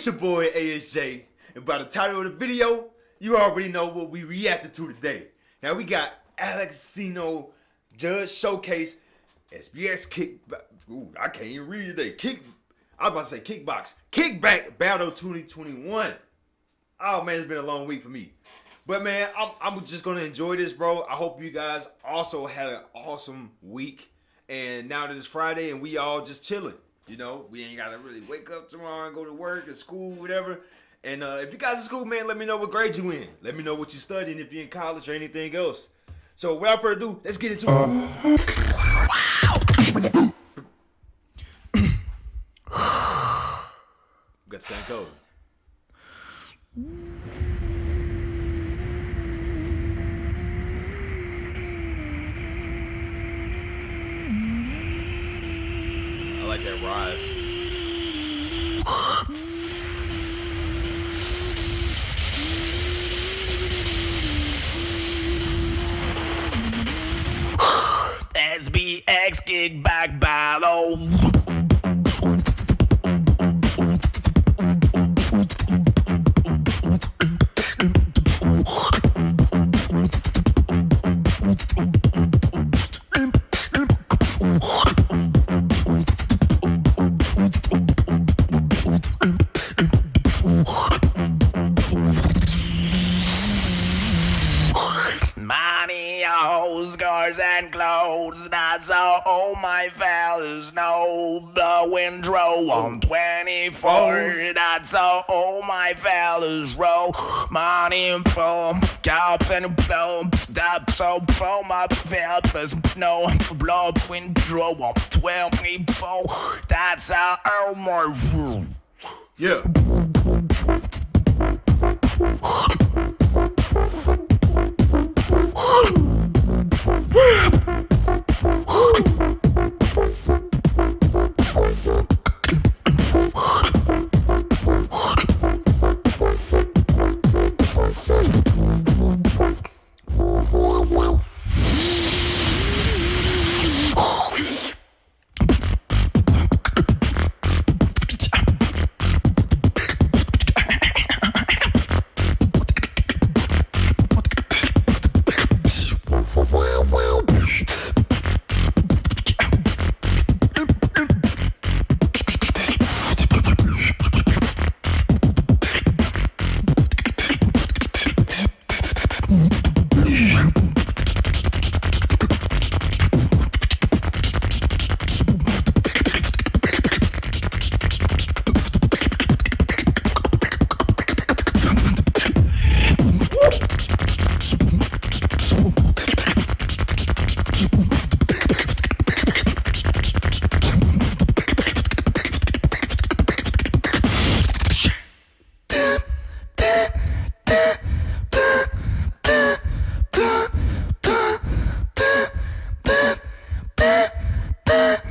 It's your boy ASJ, and by the title of the video, you already know what we reacted to today. Now we got Alexinho Judge Showcase SBX Kickback. Ooh, I can't even read today. I was about to say Kickbox. Kickback Battle 2021. Oh man, it's been a long week for me. But man, I'm just gonna enjoy this, bro. I hope you guys also had an awesome week. And now that it's Friday and we all just chilling. You know, we ain't gotta really wake up tomorrow and go to work or school, whatever. And if you guys in school, man, let me know what grade you in. Let me know what you're studying, if you're in college or anything else. So without further ado, let's get into it. Got the same code. I like that rise. SBX Kickback Battle. Money, hoes, cars, and clothes. That's all my fellas know. Blowing dro on 24. That's all my fellas roll. Money and phone, cops and plum. That's all for my fellas. No, blowing dro on 24. That's all my room. Yeah.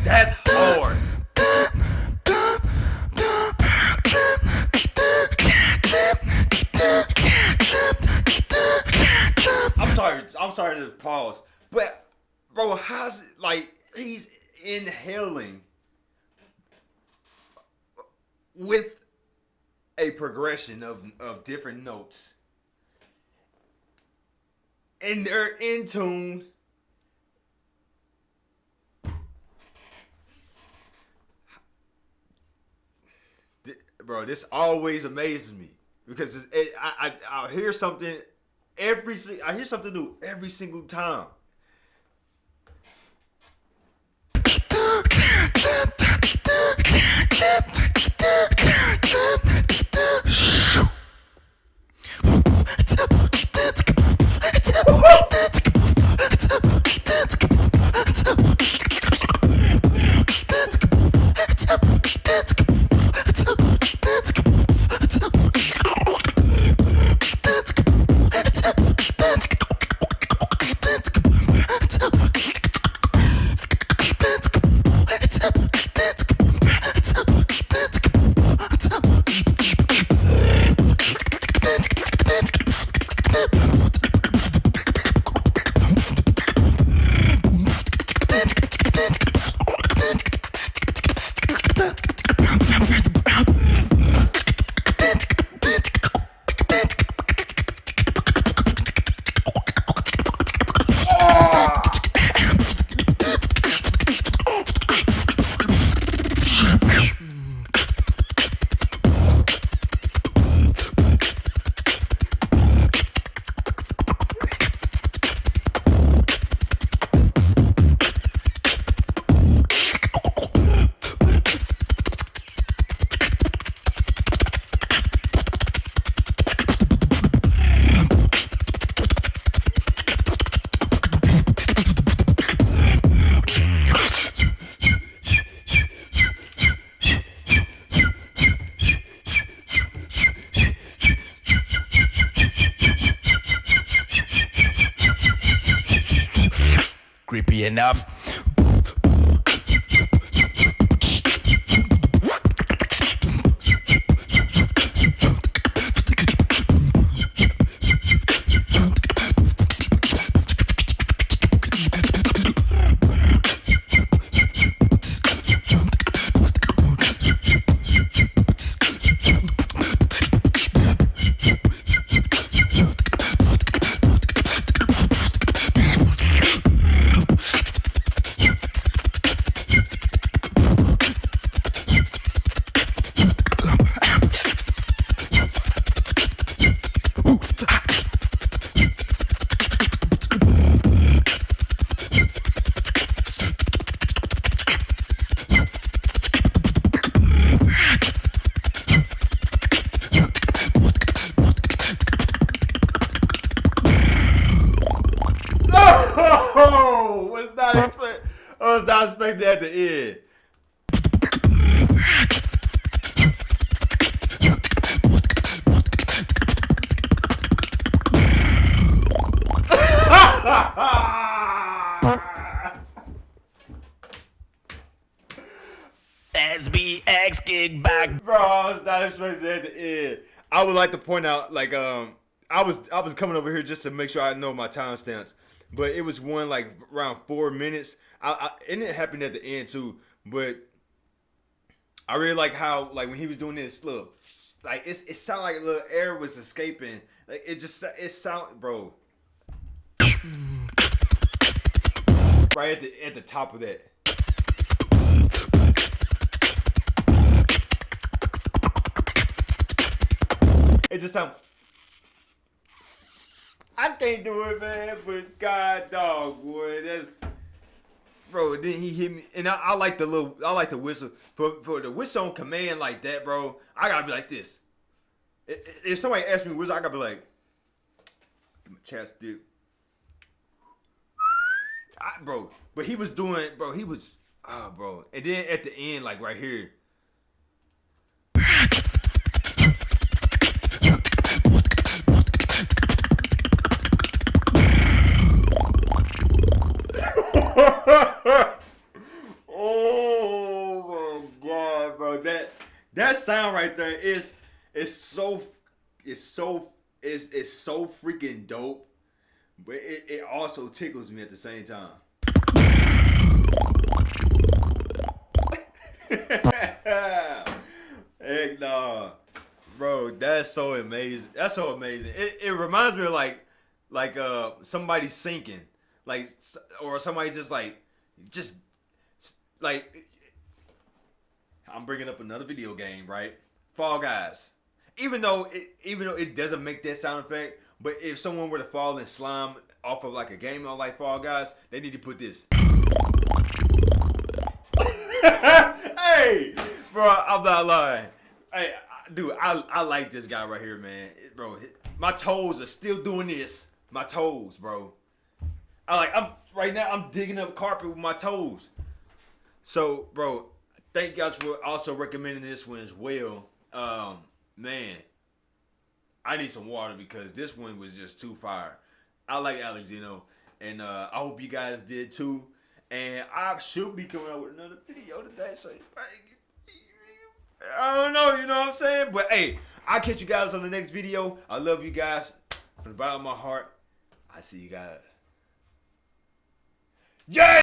That's hard. I'm sorry to pause. But bro, how's it like he's inhaling with a progression of different notes. And they're in tune. Bro, this always amazes me because I hear something I hear something new every single time. creepy enough. Oh, I was not expecting at the end. SBX Kickback. Bro, I was not expecting at the end. I would like to point out, like, I was coming over here just to make sure I know my timestamps, but it was one like around 4 minutes. And it happened at the end too, but I really like how, like, when he was doing this, look, like it sounded like a little air was escaping. Like it sound, bro. Right at the top of that. It just sounds. I can't do it, man. But God, dog, boy, that's. Bro, then he hit me, and I like the whistle for the whistle on command like that, bro. I gotta be like this. If somebody asks me to whistle, I gotta be like, my chest, dude. Bro, but he was doing, bro. He was, bro. And then at the end, like right here. Oh my God, bro! That sound right there is so freaking dope, but it also tickles me at the same time. Heck no, bro! That's so amazing. That's so amazing. It reminds me of like somebody sinking, like, or somebody just like I'm bringing up another video game, right? Fall Guys. Even though it doesn't make that sound effect, but if someone were to fall in slime off of like a game like Fall Guys, they need to put this. Hey, bro, I'm not lying. Hey, dude, I like this guy right here, man. Bro, my toes are still doing this. My toes, bro. Right now I'm digging up carpet with my toes. So, bro, thank you guys for also recommending this one as well. Man, I need some water because this one was just too fire. I like Alexinho, and I hope you guys did too. And I should be coming out with another video today, so I don't know, you know what I'm saying? But hey, I'll catch you guys on the next video. I love you guys from the bottom of my heart. I see you guys. Yeah!